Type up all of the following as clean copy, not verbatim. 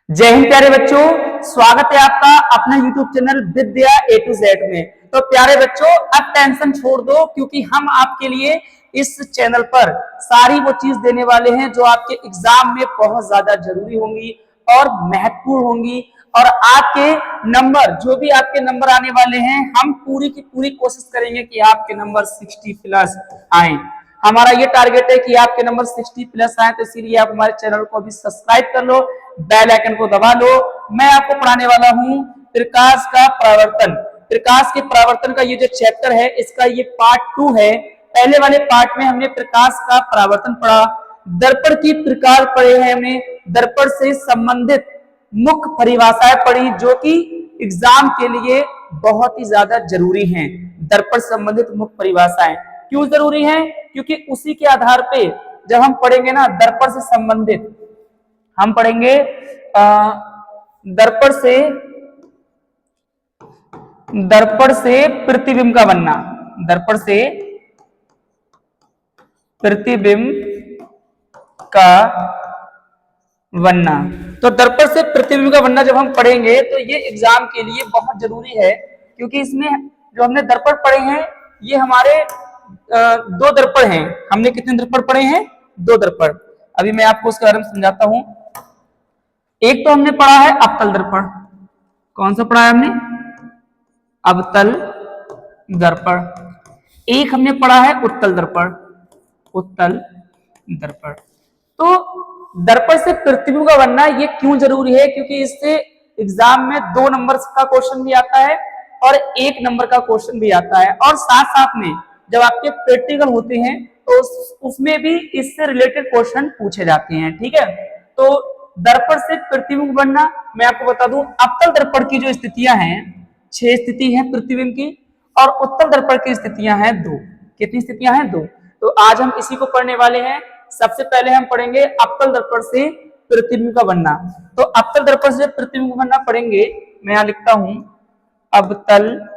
जय हिंद प्यारे बच्चों, स्वागत है आपका अपना YouTube channel Vidya A to Z में। तो प्यारे बच्चों, अब टेंशन छोड़ दो क्योंकि हम आपके लिए इस चैनल पर सारी वो चीज देने वाले हैं जो आपके एग्जाम में बहुत ज्यादा जरूरी होंगी और महत्वपूर्ण होंगी। और आपके नंबर जो भी आपके नंबर आने वाले हैं, हम पूरी की पूरी कोशिश करेंगे कि आपके नंबर 60 प्लस आए। हमारा ये टारगेट है कि आपके नंबर 60 प्लस आए, तो इसीलिए आप हमारे चैनल को अभी सब्सक्राइब कर लो, बेल आइकन को दबा लो। मैं आपको पढ़ाने वाला हूँ प्रकाश का परावर्तन। प्रकाश के परावर्तन का ये जो चैप्टर है, इसका ये पार्ट 2 है। पहले वाले पार्ट में हमने प्रकाश का परावर्तन पढ़ा, दर्पण की प्रकार पढ़े हैं, हमने दर्पण से संबंधित मुख्य परिभाषाएं पढ़ी जो कि एग्जाम के लिए बहुत ही ज्यादा जरूरी हैं। दर्पण संबंधित मुख्य परिभाषाएं क्यों जरूरी हैं? क्योंकि उसी के आधार पे जब हम पढ़ेंगे ना दर्पण से संबंधित, हम पढ़ेंगे दर्पण से प्रतिबिंब का बनना, दर्पण से प्रतिबिंब का बनना। तो दर्पण से प्रतिबिंब का बनना जब हम पढ़ेंगे तो ये एग्जाम के लिए बहुत जरूरी है, क्योंकि इसमें जो हमने दर्पण पढ़े हैं ये हमारे दो दर्पण हैं। हमने कितने दर्पण पढ़े हैं? दो दर्पण। अभी मैं आपको उसके बारे में समझाता हूं। एक तो हमने पढ़ा है अवतल दर्पण। कौन सा पढ़ा है हमने? अवतल दर्पण। एक हमने पढ़ा है उत्तल दर्पण, उत्तल दर्पण। तो दर्पण से प्रतिबिंब का बनना ये क्यों जरूरी है? क्योंकि इससे एग्जाम में 2 नंबर का क्वेश्चन भी आता है और 1 नंबर का क्वेश्चन भी आता है, और साथ साथ में जब आपके प्रैक्टिकल होते हैं तो उसमें भी इससे रिलेटेड क्वेश्चन पूछे जाते हैं। ठीक है, तो दर्पण से प्रतिबिंब बनना मैं आपको बता दूं, अवतल दर्पण की जो स्थितियां हैं 6 स्थिति है प्रतिबिंब की, और उत्तल दर्पण की स्थितियां हैं 2। कितनी स्थितियां हैं? 2। तो आज हम इसी को पढ़ने वाले हैं। सबसे पहले हम पढ़ेंगे अवतल दर्पण से प्रतिबिंब का बनना। तो अवतल दर्पण से प्रतिबिंब का बनना पढ़ेंगे। मैं यहां लिखता हूं अवतल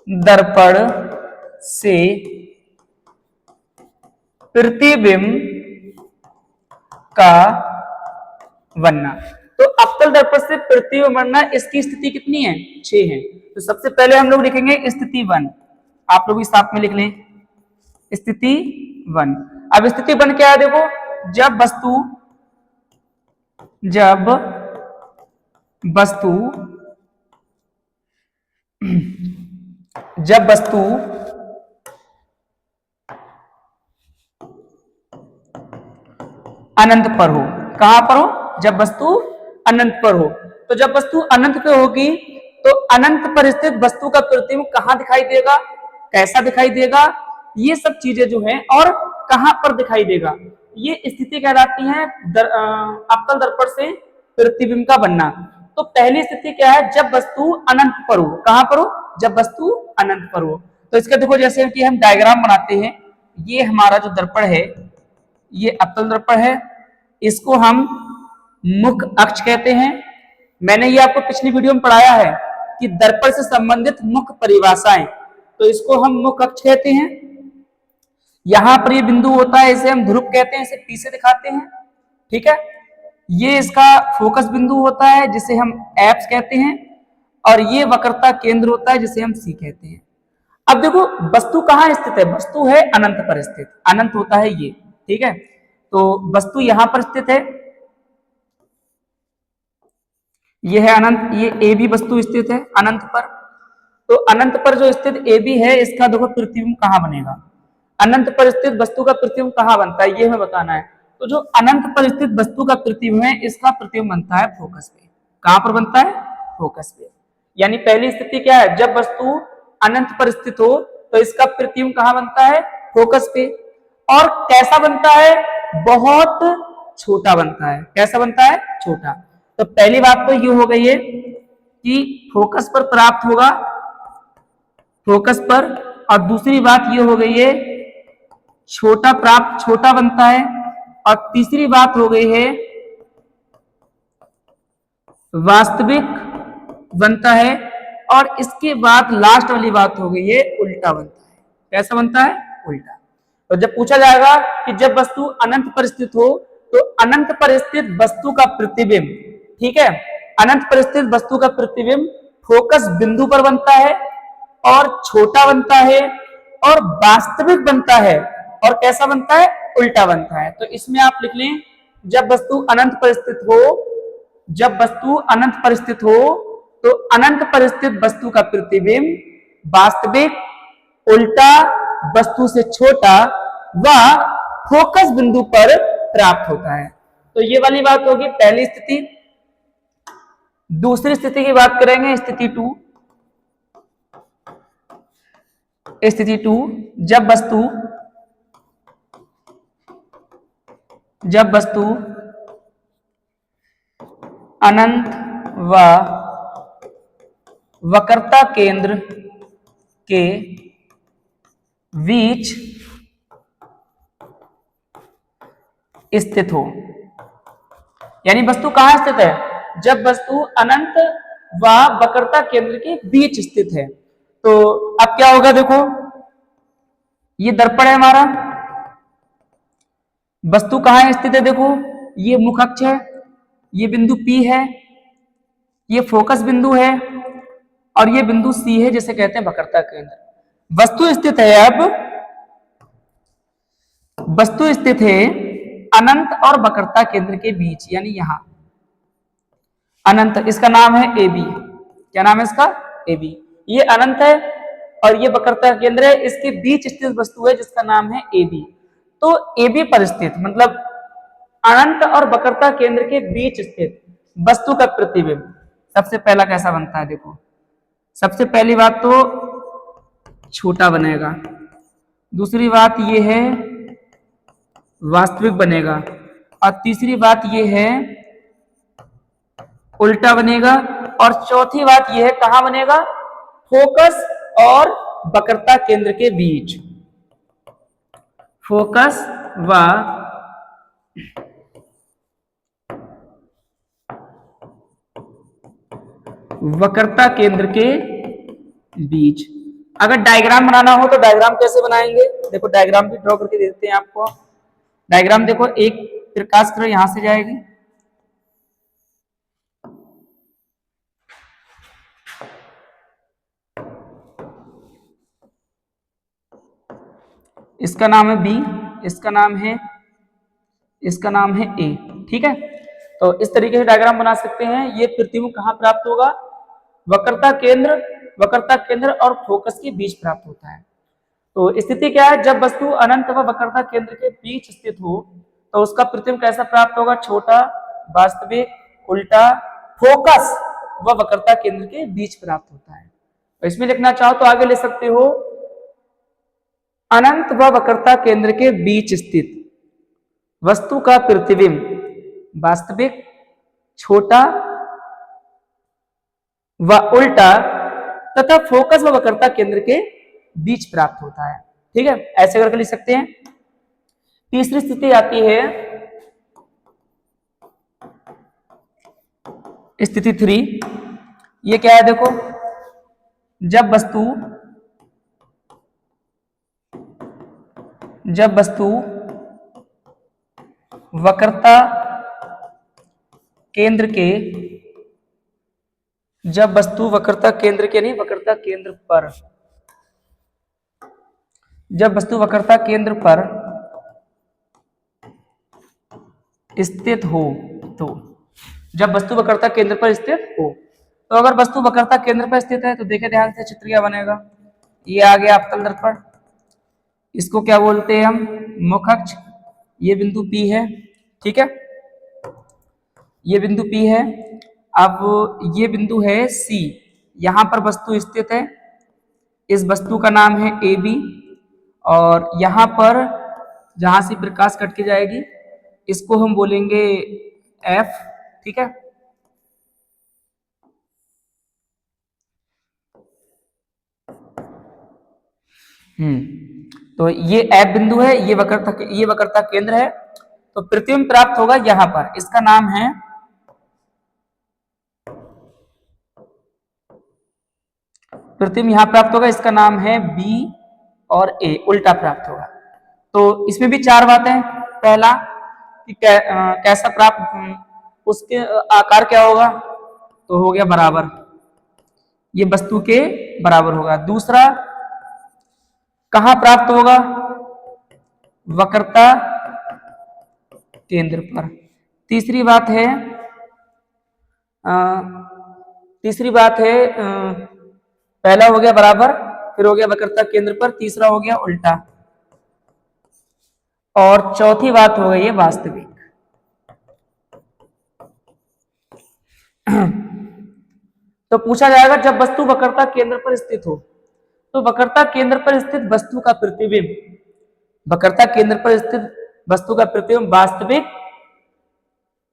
दर्पण से प्रतिबिंब का बनना। तो अवतल दर्पण से प्रतिबिंब बनना, इसकी स्थिति कितनी है? 6 है। तो सबसे पहले हम लोग लिखेंगे स्थिति 1। आप लोग इस साथ में लिख लें स्थिति 1। अब स्थिति 1 क्या है? देखो, जब वस्तु अनंत पर हो। कहां पर हो? जब वस्तु अनंत पर हो। तो जब वस्तु अनंत पे होगी तो अनंत पर स्थित वस्तु का प्रतिबिंब कहां दिखाई देगा, कैसा दिखाई देगा, ये सब चीजें जो हैं, और कहां पर दिखाई देगा, ये स्थिति कहलाती है अवतल दर्पण से प्रतिबिंब का बनना। तो पहली स्थिति क्या है? जब वस्तु अनंत पर हो। कहां पर हो? जब वस्तु अनंत पर हो। तो इसका देखो, जैसे कि हम डायग्राम बनाते हैं, ये हमारा जो दर्पण है ये अवतल दर्पण है, इसको हम मुख्य अक्ष कहते हैं। मैंने ये आपको पिछली वीडियो में पढ़ाया है कि दर्पण से संबंधित मुख्य परिभाषाएं, तो इसको हम मुख्य अक्ष कहते हैं। यहां पर ये बिंदु होता है, इसे हम ध्रुव कहते हैं, इसे P से दिखाते हैं। ठीक है, ये इसका फोकस बिंदु होता है जिसे हम F कहते हैं, और ये वक्रता केंद्र होता है जिसे हम C कहते हैं। अब देखो, वस्तु कहां स्थित है? वस्तु है अनंत पर स्थित, अनंत होता है ये। ठीक है, तो वस्तु यहां पर स्थित है, ये है अनंत, ये ए भी वस्तु स्थित है अनंत पर। तो अनंत पर जो स्थित ए बी है, इसका देखो प्रतिबिंब कहां बनेगा? अनंत पर स्थित वस्तु का प्रतिबिंब कहां बनता है, ये हमें बताना है। तो जो अनंत पर स्थित वस्तु का प्रतिबिंब है, इसका प्रतिबिंब बनता है फोकस पे। कहां पर बनता है? फोकस पे। यानी पहली स्थिति क्या है? जब वस्तु अनंत पर स्थित हो तो इसका प्रतिबिंब कहां बनता है? फोकस पे। और कैसा बनता है? बहुत छोटा बनता है। कैसा बनता है? छोटा। तो पहली बात तो ये हो गई है कि फोकस पर प्राप्त होगा, फोकस पर। और दूसरी बात ये हो गई है छोटा बनता है। और तीसरी बात हो गई है वास्तविक बनता है। और इसके बाद लास्ट वाली बात हो गई है उल्टा बनता है। कैसा बनता है? उल्टा। तो जब पूछा जाएगा कि जब वस्तु अनंत पर स्थित हो तो अनंत पर स्थित वस्तु का प्रतिबिंब, ठीक है, अनंत पर स्थित वस्तु का प्रतिबिंब फोकस बिंदु पर बनता है और छोटा बनता है और वास्तविक बनता है, और कैसा बनता है, उल्टा बनता है। तो इसमें आप लिख लें, जब वस्तु अनंत पर स्थित हो, जब वस्तु अनंत पर स्थित हो तो अनंत पर स्थित वस्तु का प्रतिबिंब वास्तविक, उल्टा, वस्तु से छोटा व फोकस बिंदु पर प्राप्त होता है। तो ये वाली बात होगी पहली स्थिति। दूसरी स्थिति की बात करेंगे, स्थिति टू। स्थिति टू, जब वस्तु अनंत व वक्रता केंद्र के बीच स्थित हो। यानी वस्तु कहां स्थित है, जब वस्तु अनंत व वक्रता केंद्र के बीच स्थित है। तो अब क्या होगा, देखो ये दर्पण है हमारा, वस्तु कहां स्थित है, देखो ये मुख अक्ष है, ये बिंदु P है, ये फोकस बिंदु है, और ये बिंदु C है जिसे कहते हैं वक्रता केंद्र। वस्तु स्थित है, अब वस्तु स्थित है अनंत और वक्रता केंद्र के बीच, यानी यहां अनंत, इसका नाम है AB। क्या नाम है इसका, AB। ये अनंत है और ये वक्रता केंद्र है, इसके बीच स्थित वस्तु है जिसका नाम है AB। तो AB पर स्थित मतलब अनंत और वक्रता केंद्र के बीच स्थित वस्तु का प्रतिबिंब सबसे पहला कैसा बनता है, देखो सबसे पहली बात तो छोटा बनेगा, दूसरी बात ये है वास्तविक बनेगा, और तीसरी बात ये है उल्टा बनेगा, और चौथी बात यह है कहां बनेगा, फोकस और वक्रता केंद्र के बीच, फोकस व वक्रता केंद्र के बीच। अगर डायग्राम बनाना हो तो डायग्राम कैसे बनाएंगे, देखो डायग्राम भी ड्रॉ करके देते हैं आपको। डायग्राम देखो, एक प्रकाश किरण यहां से जाएगी, इसका नाम है B, इसका नाम है A, ठीक है। तो इस तरीके से डायग्राम बना सकते हैं। ये प्रतिबिंब कहां प्राप्त होगा, वक्रता केंद्र और फोकस के बीच प्राप्त होता है। तो स्थिति क्या है, जब वस्तु अनंत व वक्रता केंद्र के बीच स्थित हो तो उसका प्रतिबिंब कैसा प्राप्त होगा, छोटा, वास्तविक, उल्टा, फोकस व वक्रता केंद्र के बीच प्राप्त होता है। तो इसमें लिखना चाहो तो आगे ले सकते हो, अनंत व वक्रता केंद्र के बीच स्थित वस्तु का प्रतिबिंब वास्तविक, छोटा व उल्टा तथा फोकस व वक्रता केंद्र के बीच प्राप्त होता है, ठीक है, ऐसे करके लिख सकते हैं। तीसरी स्थिति आती है स्थिति 3। ये क्या है, देखो जब वस्तु वक्रता केंद्र के नहीं, वक्रता केंद्र पर, जब वस्तु वक्रता केंद्र पर स्थित हो, तो जब वस्तु वक्रता केंद्र पर स्थित हो, तो अगर वस्तु वक्रता केंद्र पर स्थित है तो देखे ध्यान से चित्र क्या बनेगा, ये आ गया अवतल दर्पण, इसको क्या बोलते हैं हम, मुख अक्ष, ये बिंदु P है, ठीक है, ये बिंदु P है। अब ये बिंदु है C, यहां पर वस्तु स्थित है, इस वस्तु का नाम है AB, और यहां पर जहां से प्रकाश कट के जाएगी इसको हम बोलेंगे F, ठीक है। तो ये F बिंदु है, ये वक्रता केंद्र है। तो प्रतिबिंब प्राप्त होगा यहां पर, इसका नाम है प्रतिबिंब, यहां प्राप्त होगा, इसका नाम है B और A, उल्टा प्राप्त होगा। तो इसमें भी चार बातें, पहला कि कैसा प्राप्त उसके आकार क्या होगा, तो हो गया बराबर, ये वस्तु के बराबर होगा। दूसरा कहां प्राप्त होगा, वक्रता केंद्र पर। तीसरी बात है पहला हो गया बराबर, फिर हो गया वक्रता केंद्र पर, तीसरा हो गया उल्टा, और चौथी बात हो गई है वास्तविक। तो पूछा जाएगा जब वस्तु वक्रता केंद्र पर स्थित हो, तो वक्रता केंद्र पर स्थित वस्तु का प्रतिबिंब, वक्रता केंद्र पर स्थित वस्तु का प्रतिबिंब वास्तविक,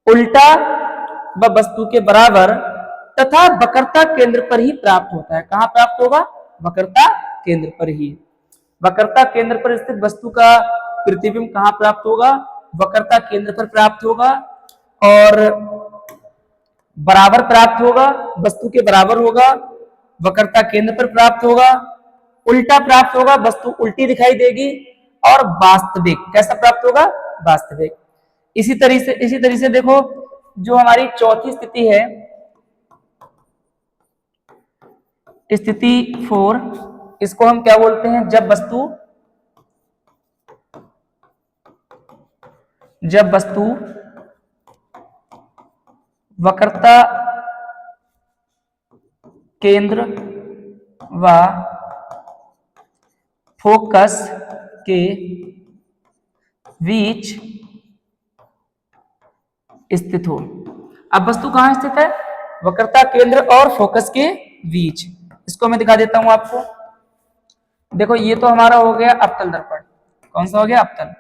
उल्टा व वस्तु के बराबर तथा वक्रता केंद्र पर ही प्राप्त होता है। कहां प्राप्त होगा, वक्रता केंद्र पर ही। वक्रता केंद्र पर स्थित वस्तु का प्रतिबिंब कहां प्राप्त होगा, वक्रता केंद्र पर प्राप्त होगा, और बराबर प्राप्त होगा, वस्तु के बराबर होगा, वक्रता केंद्र पर प्राप्त होगा, उल्टा प्राप्त होगा, वस्तु उल्टी दिखाई देगी, और वास्तविक कैसा प्राप्त होगा, वास्तविक। इसी तरीके से देखो जो हमारी चौथी स्थिति है, स्थिति 4, इसको हम क्या बोलते हैं, जब वस्तु वक्रता केंद्र व फोकस के बीच स्थित हो। अब वस्तु कहां स्थित है, वक्रता केंद्र और फोकस के बीच। इसको मैं दिखा देता हूं आपको। देखो ये तो हमारा हो गया अवतल दर्पण, कौन सा हो गया, अवतल।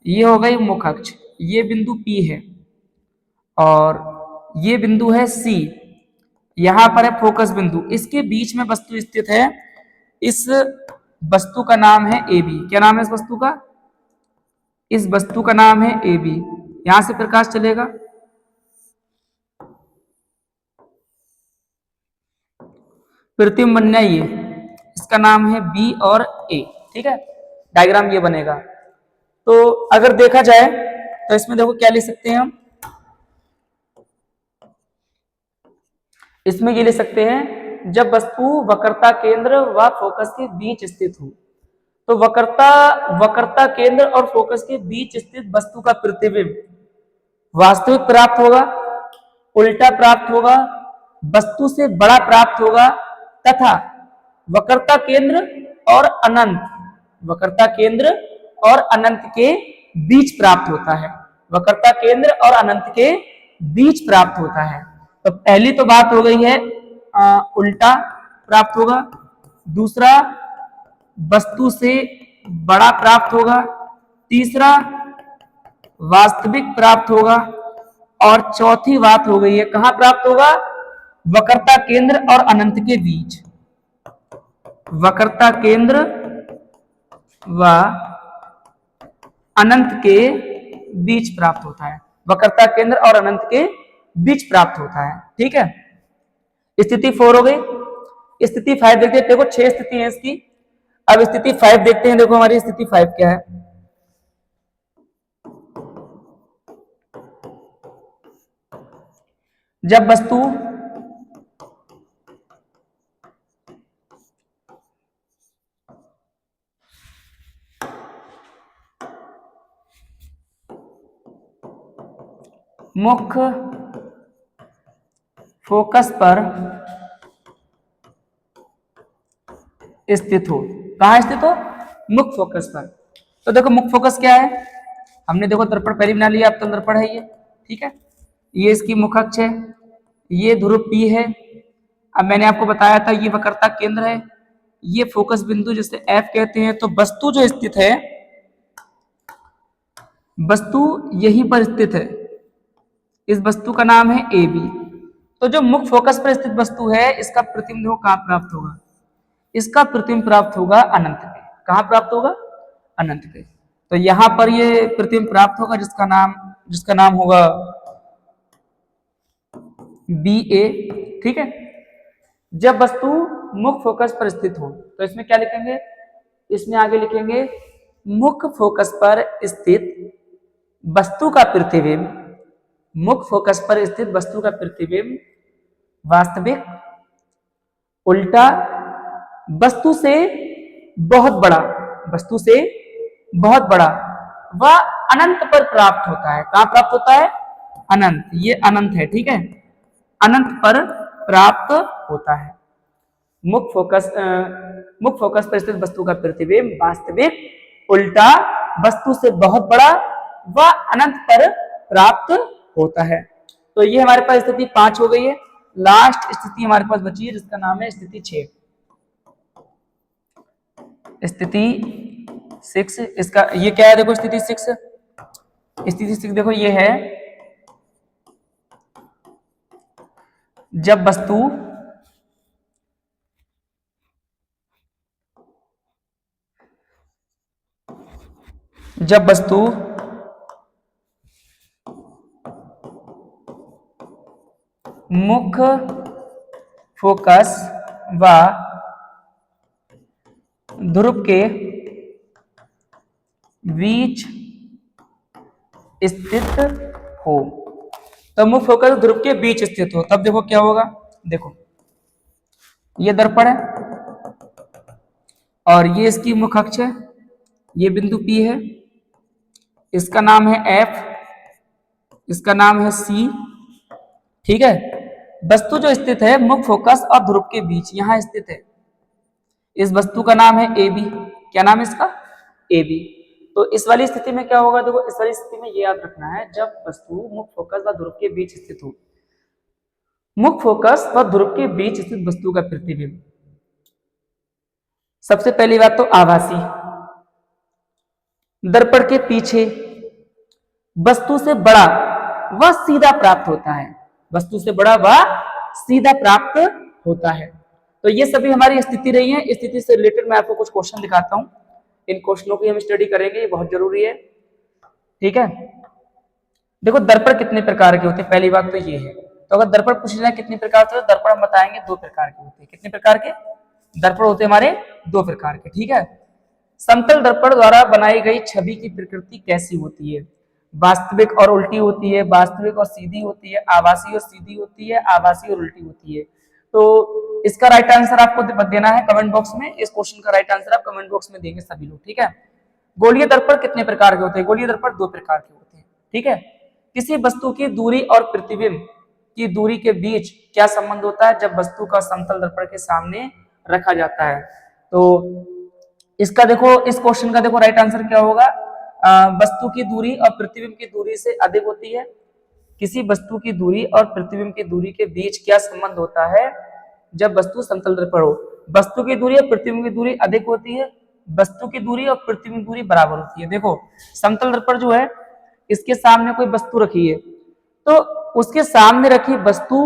ये हो गई मुख अक्ष, ये बिंदु P है, और ये बिंदु है C, यहां पर है फोकस बिंदु, इसके बीच में वस्तु स्थित है। इस वस्तु का नाम है AB। क्या नाम है इस वस्तु का, इस वस्तु का नाम है AB। यहां से प्रकाश चलेगा, प्रतिबिंब बनना ये, इसका नाम है B और A, ठीक है। डायग्राम ये बनेगा। तो अगर देखा जाए तो इसमें देखो क्या लिख सकते हैं हम, इसमें ये लिख सकते हैं जब वस्तु वक्रता केंद्र व फोकस के बीच स्थित हो, तो वक्रता केंद्र और फोकस के बीच स्थित वस्तु का प्रतिबिंब वास्तविक प्राप्त होगा, उल्टा प्राप्त होगा, वस्तु से बड़ा प्राप्त होगा, तथा वक्रता केंद्र और अनंत के बीच प्राप्त होता है। वक्रता केंद्र और अनंत के बीच प्राप्त होता है। तो पहली तो बात हो गई है उल्टा प्राप्त होगा, दूसरा वस्तु से बड़ा प्राप्त होगा, तीसरा वास्तविक प्राप्त होगा, और चौथी बात हो गई है कहां प्राप्त होगा, वक्रता केंद्र और अनंत के बीच। वक्रता केंद्र व अनंत के बीच प्राप्त होता है, वक्रता केंद्र और अनंत के बीच प्राप्त होता है, ठीक है। स्थिति 4 हो गई। स्थिति 5 देखते हैं। देखो 6 स्थिति है इसकी। अब स्थिति 5 देखते हैं। देखो हमारी स्थिति 5 क्या है, जब वस्तु मुख्य फोकस पर स्थित हो। कहां स्थित हो, मुख्य फोकस पर। तो देखो मुख्य फोकस क्या है, हमने देखो दर्पण पहले बना लिया, अवतल दर्पण है ये, ठीक है। ये इसकी मुख अक्ष है, ये ध्रुव P है। अब मैंने आपको बताया था ये वक्रता केंद्र है, ये फोकस बिंदु जिसे F कहते हैं। तो वस्तु जो स्थित है, वस्तु यहीं पर स्थित है, इस वस्तु का नाम है AB। तो जो मुख्य फोकस पर स्थित वस्तु है, इसका प्रतिबिंब कहां प्राप्त होगा, इसका प्रतिबिंब प्राप्त होगा अनंत पे। कहां प्राप्त होगा, अनंत पे। तो यहां पर ये प्रतिबिंब प्राप्त होगा जिसका नाम होगा BA, ठीक है। जब वस्तु मुख्य फोकस पर स्थित हो, तो इसमें क्या लिखेंगे, इसमें आगे लिखेंगे मुख्य फोकस पर स्थित वस्तु का प्रतिबिंब, मुख्य फोकस पर स्थित वस्तु का प्रतिबिंब वास्तविक, उल्टा, वस्तु से बहुत बड़ा, वस्तु से बहुत बड़ा व अनंत पर प्राप्त होता है। कहां प्राप्त होता है? अनंत, ये अनंत है, ठीक है, अनंत पर प्राप्त होता है। मुख्य फोकस पर स्थित वस्तु का प्रतिबिंब वास्तविक, उल्टा, वस्तु से बहुत बड़ा व अनंत पर प्राप्त होता है। तो ये हमारे पास स्थिति 5 हो गई है। लास्ट स्थिति हमारे पास बची है जिसका नाम है स्थिति 6। स्थिति 6 इसका ये क्या है? देखो स्थिति 6, स्थिति 6 देखो ये है, जब वस्तु मुख्य फोकस व ध्रुव के बीच स्थित हो, तो मुख्य फोकस ध्रुव के बीच स्थित हो, तब देखो क्या होगा। देखो ये दर्पण है और ये इसकी मुख्य अक्ष है, ये बिंदु P है, इसका नाम है F, इसका नाम है C, ठीक है। वस्तु जो स्थित है मुख्य फोकस और ध्रुव के बीच यहां स्थित है, इस वस्तु का नाम है AB। क्या नाम है इसका? AB। तो इस वाली स्थिति में क्या होगा? देखो इस वाली स्थिति में ये याद रखना है, जब वस्तु मुख्य फोकस व ध्रुव के बीच स्थित हो, मुख्य फोकस व ध्रुव के बीच स्थित वस्तु का प्रतिबिंब, सबसे पहली बात तो आभासी, दर्पण के पीछे वस्तु से बड़ा व सीधा प्राप्त होता है, वस्तु से बड़ा व सीधा प्राप्त होता है। तो ये सभी हमारी स्थिति रही है। स्थिति से रिलेटेड मैं आपको कुछ क्वेश्चन दिखाता हूं, इन क्वेश्चनों की हम स्टडी करेंगे, ये बहुत जरूरी है, ठीक है। देखो दर्पण कितने प्रकार के होते हैं, पहली बात तो ये है। तो अगर दर्पण पूछ जाए कितने प्रकार के, दर्पण हम बताएंगे 2 प्रकार के होते हैं। कितने प्रकार के दर्पण होते हैं? हमारे 2 प्रकार के, ठीक है। समतल दर्पण द्वारा बनाई गई छवि की प्रकृति कैसी होती है? वास्तविक और उल्टी होती है, वास्तविक और सीधी होती है, आभासी और सीधी होती है, आभासी और उल्टी होती है। तो इसका राइट आंसर आपको देना है कमेंट बॉक्स में। इस क्वेश्चन का राइट आंसर आप कमेंट बॉक्स में देंगे सभी लोग, ठीक है। गोलीय दर्पण कितने प्रकार के होते हैं? गोलीय दर्पण 2 प्रकार के होते हैं, ठीक है। किसी वस्तु की दूरी और प्रतिबिंब की दूरी के बीच क्या संबंध होता है जब वस्तु का समतल दर्पण के सामने रखा जाता है? तो इसका देखो, इस क्वेश्चन का देखो राइट आंसर क्या होगा? वस्तु की दूरी और प्रतिबिंब की दूरी से अधिक होती है। किसी वस्तु की दूरी और प्रतिबिंब की दूरी के बीच क्या संबंध होता है जब वस्तु समतल दर्पण हो? वस्तु की दूरी और प्रतिबिंब की दूरी अधिक होती है, वस्तु की दूरी और प्रतिबिंब दूरी बराबर होती है। देखो समतल दर्पण जो है, इसके सामने कोई वस्तु रखी है, तो उसके सामने रखी वस्तु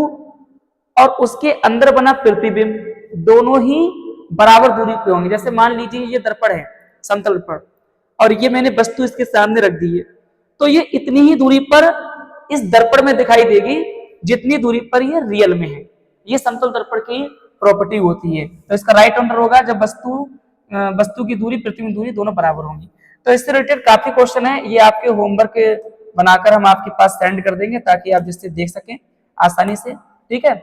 और उसके अंदर बना प्रतिबिंब दोनों ही बराबर दूरी पे होंगे। जैसे मान लीजिए ये दर्पण है, समतल दर्पण, और ये मैंने वस्तु इसके सामने रख दी है, तो ये इतनी ही दूरी पर इस दर्पण में दिखाई देगी जितनी दूरी पर ये रियल में है। ये समतल दर्पण की प्रॉपर्टी होती है। तो इसका राइट आंसर होगा जब वस्तु की दूरी प्रतिबिंब दूरी दोनों बराबर होंगी। तो इससे रिलेटेड काफी क्वेश्चन है, ये आपके होमवर्क बनाकर हम आपके पास सेंड कर देंगे ताकि आप जिससे देख सकें आसानी से, ठीक है।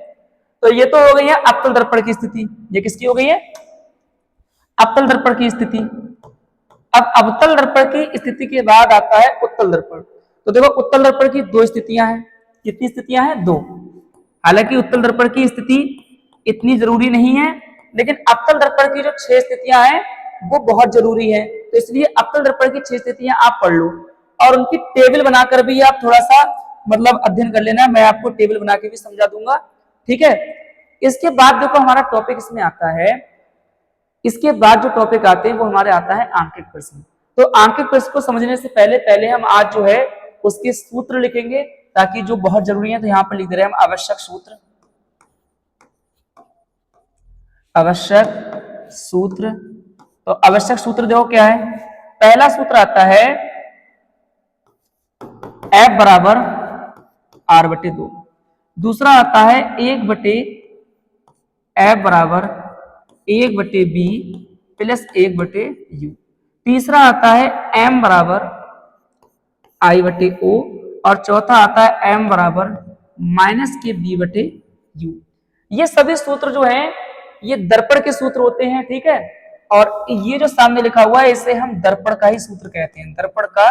तो ये तो हो गई है अवतल दर्पण की स्थिति। ये किसकी हो गई है? अवतल दर्पण की स्थिति। अब अवतल दर्पण की स्थिति के बाद आता है उत्तल दर्पण। तो देखो उत्तल दर्पण की 2 स्थितियां हैं। कितनी स्थितियां हैं? 2। हालांकि उत्तल दर्पण की स्थिति इतनी जरूरी नहीं है, लेकिन अवतल दर्पण की जो 6 स्थितियां हैं वो बहुत जरूरी है। तो इसलिए अवतल दर्पण की 6 स्थितियां आप पढ़ लो और उनकी टेबल बनाकर भी आप थोड़ा सा मतलब अध्ययन कर लेना। मैं आपको टेबल बना के भी समझा दूंगा, ठीक है। इसके बाद देखो हमारा टॉपिक इसमें आता है, इसके बाद जो टॉपिक आते हैं वो हमारे आता है आंकिक प्रश्न। तो आंकिक प्रश्न को समझने से पहले हम आज जो है उसके सूत्र लिखेंगे, ताकि जो बहुत जरूरी है। तो यहाँ पर लिख दे रहे हैं हम आवश्यक सूत्र। आवश्यक सूत्र, तो आवश्यक सूत्र देखो क्या है। पहला सूत्र आता है F बराबर R/2। दूसरा आता है 1/F बराबर 1/B प्लस 1/U। तीसरा आता है M बराबर आई बटे ओ, और चौथा आता है एम बराबर माइनस के बी बटे यू। ये सभी सूत्र जो हैं ये दर्पण के सूत्र होते हैं, ठीक है। और ये जो सामने लिखा हुआ है इसे हम दर्पण का ही सूत्र कहते हैं, दर्पण का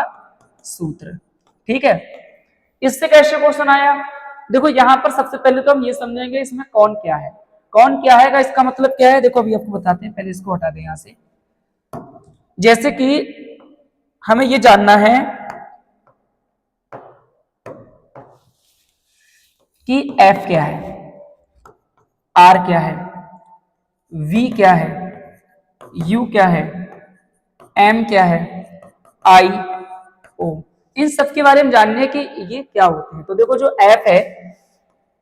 सूत्र, ठीक है। इससे कैसे क्वेश्चन आया, देखो यहां पर सबसे पहले तो हम ये समझेंगे इसमें कौन क्या है। कौन क्या है का इसका मतलब क्या है, देखो अभी आपको बताते हैं, पहले इसको हटा दें यहां से। जैसे कि हमें ये जानना है कि F क्या है, R क्या है, V क्या है, U क्या है, M क्या है, I O, इन सब के बारे में जानने हैं कि ये क्या होते हैं। तो देखो जो F है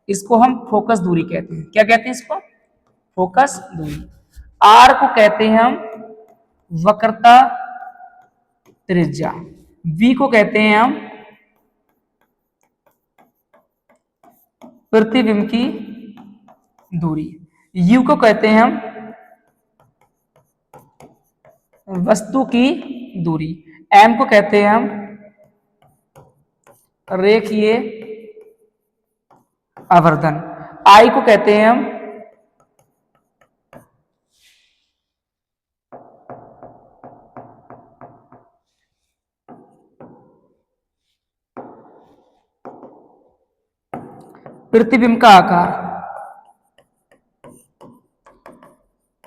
इसको हम फोकस दूरी कहते हैं, क्या कहते हैं इसको, फोकस दूरी। R को कहते हैं हम वक्रता त्रिज्या, V को कहते हैं हम प्रतिबिंब की दूरी, U को कहते हैं हम वस्तु की दूरी, M को कहते हैं हम रेखीय आवर्धन, I को कहते हैं हम प्रतिबिंब का आकार,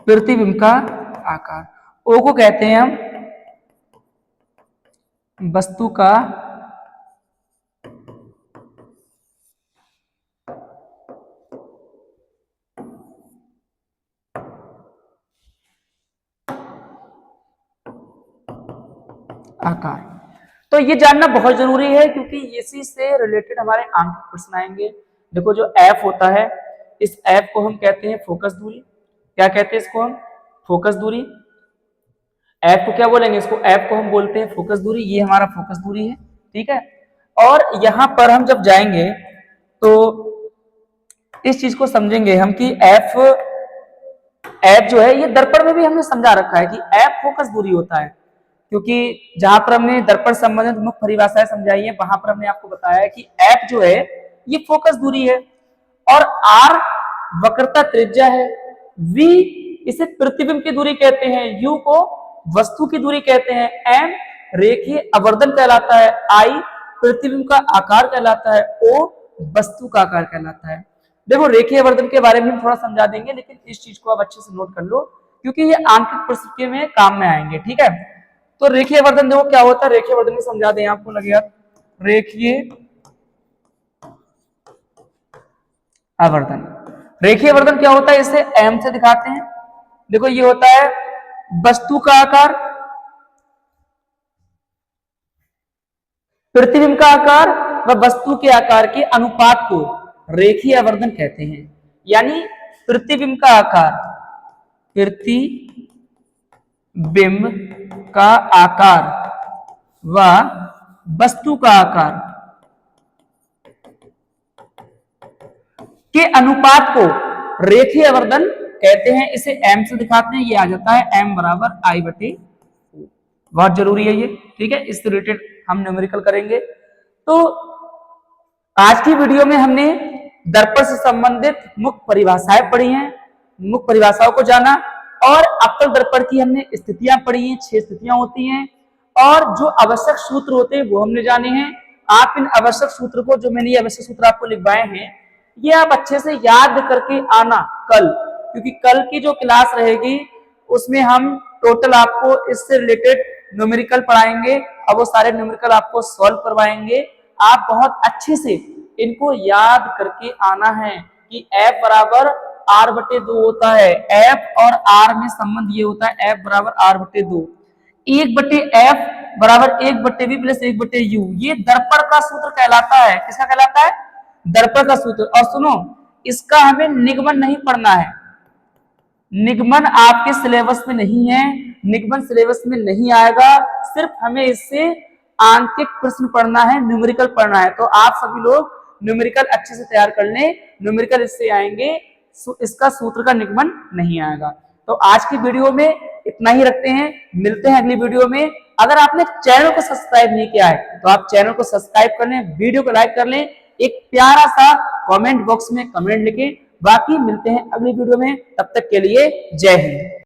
प्रतिबिंब का आकार, O को कहते हैं हम वस्तु का आकार। तो ये जानना बहुत जरूरी है क्योंकि इसी से रिलेटेड हमारे आंकिक प्रश्न आएंगे। देखो जो F होता है इस F को हम कहते हैं फोकस दूरी, क्या कहते हैं इसको हम, फोकस दूरी। F को क्या बोलेंगे, इसको F को हम बोलते हैं फोकस दूरी, ये हमारा फोकस दूरी है, ठीक है। और यहां पर हम जब जाएंगे तो इस चीज को समझेंगे हम कि F जो है ये दर्पण में भी हमने समझा रखा है कि F फोकस दूरी होता है, क्योंकि जहां पर हमने दर्पण संबंधित मुख्य परिभाषाएं समझाई है वहां पर हमने आपको बताया है कि F जो है ये फोकस दूरी है, और R वक्रता त्रिज्या है, V इसे प्रतिबिंब की दूरी कहते हैं, U को वस्तु की दूरी कहते हैं, M रेखीय आवर्धन कहलाता है, I प्रतिबिंब का आकार कहलाता है, O वस्तु का आकार कहलाता है। देखो रेखीय आवर्धन के बारे में हम थोड़ा समझा देंगे, लेकिन इस चीज को आप अच्छे से नोट कर लो क्योंकि ये आंकिक प्रश्न में काम में आएंगे, ठीक है। तो रेखीय आवर्धन देखो क्या होता है, रेखीय आवर्धन में समझा दें आपको, लगे यार रेखीय आवर्धन, रेखीय आवर्धन क्या होता है, इसे M से दिखाते हैं। देखो ये होता है वस्तु का आकार, प्रतिबिंब का आकार व वस्तु के आकार के अनुपात को रेखीय आवर्धन कहते हैं। यानी प्रतिबिंब का आकार, प्रतिबिंब का आकार व वस्तु का आकार के अनुपात को रेखीय आवर्धन कहते हैं, इसे M से दिखाते हैं, ये आ जाता है M बराबर I बटे O। बहुत जरूरी है ये, ठीक है, इससे रिलेटेड हम न्यूमेरिकल करेंगे। तो आज की वीडियो में हमने दर्पण से संबंधित मुख्य परिभाषाएं पढ़ी हैं, मुख्य परिभाषाओं को जाना, और अवतल दर्पण की हमने स्थितियां पढ़ी हैं, 6 स्थितियां होती हैं, और जो आवश्यक सूत्र होते हैं वो हमने जाने हैं। आप इन आवश्यक सूत्र को, जो मैंने ये आवश्यक सूत्र आपको लिखवाए हैं, ये आप अच्छे से याद करके आना कल, क्योंकि कल की जो क्लास रहेगी उसमें हम टोटल आपको इससे रिलेटेड न्यूमेरिकल पढ़ाएंगे और वो सारे न्यूमेरिकल आपको सॉल्व करवाएंगे। आप बहुत अच्छे से इनको याद करके आना है कि F बराबर R बटे 2 होता है, F और R में संबंध ये होता है F बराबर R बटे 2, 1 बटे F बराबर 1 बटे V प्लस 1 बटे U, ये दर्पण का सूत्र कहलाता है। किसका कहलाता है, दर्पण का सूत्र। और सुनो, इसका हमें निगमन नहीं पढ़ना है, निगमन आपके सिलेबस में नहीं है, निगमन सिलेबस में नहीं आएगा, सिर्फ हमें इससे आंकिक प्रश्न पढ़ना है, न्यूमेरिकल पढ़ना है। तो आप सभी लोग न्यूमेरिकल अच्छे से तैयार कर लें, न्यूमेरिकल इससे आएंगे, इसका सूत्र का निगमन नहीं आएगा। तो आज की वीडियो में इतना ही रखते हैं, मिलते हैं अगली वीडियो में। अगर आपने चैनल को सब्सक्राइब नहीं किया है तो आप चैनल को सब्सक्राइब कर लें, वीडियो को लाइक कर लें, एक प्यारा सा कमेंट बॉक्स में कमेंट लिखें। बाकी मिलते हैं अगली वीडियो में, तब तक के लिए जय हिंद।